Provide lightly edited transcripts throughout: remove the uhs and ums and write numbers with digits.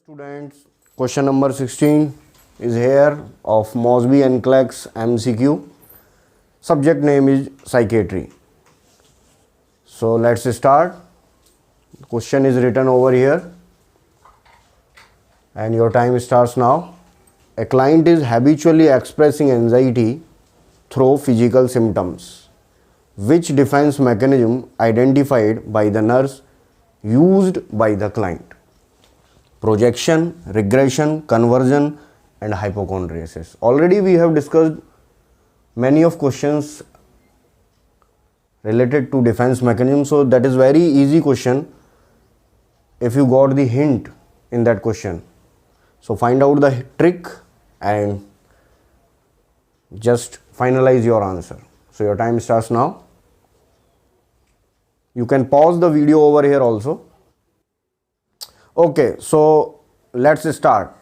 Students, question number 16 is here of Mosby Nclex MCQ. Subject name is psychiatry. So let's start. Question is written over here and your time starts now. A client is habitually expressing anxiety through physical symptoms. Which defense mechanism identified by the nurse used by the client? Projection, regression, conversion and hypochondriasis. Already we have discussed many of questions related to defense mechanism, so that is very easy question if you got the hint in that question. So find out the trick and just finalize your answer. So your time starts now. You can pause the video over here also. Okay, so let's start.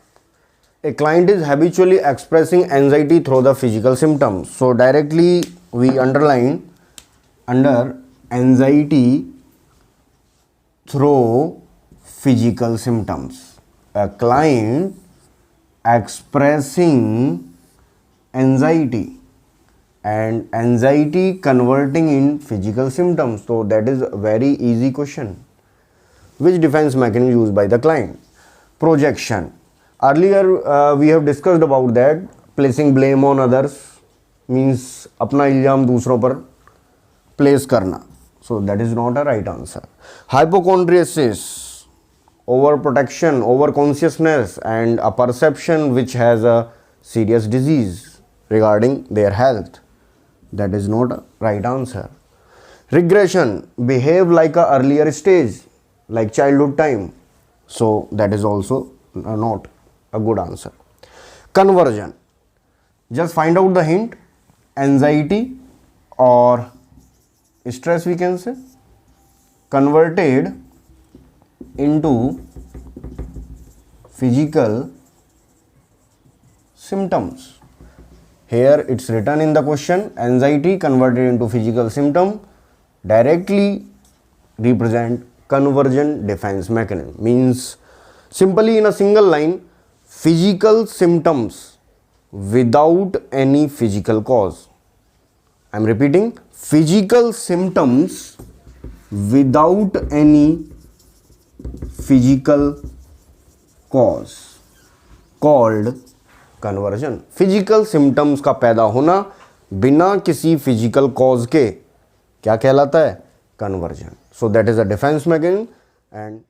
A client is habitually expressing anxiety through the physical symptoms. So directly we underline under anxiety through physical symptoms. A client expressing anxiety and anxiety converting in physical symptoms. So that is a very easy question. Which defense mechanism used by the client? Projection. Earlier we have discussed about that. Placing blame on others means अपना इल्जाम दूसरों पर place करना. So that is not a right answer. Hypochondriasis, overprotection, overconsciousness and a perception which has a serious disease regarding their health. That is not a right answer. Regression, behave like a earlier stage, like childhood time. So that is also not a good answer. Conversion, just find out the hint. Anxiety or stress we can say converted into physical symptoms. Here it's written in the question, anxiety converted into physical symptom directly represent conversion defense mechanism. Means simply in a single line, physical symptoms without any physical cause. I am repeating, physical symptoms without any physical cause called conversion. Physical symptoms का पैदा होना बिना किसी physical cause के क्या कहलाता है? Conversion. So that is a defense mechanism and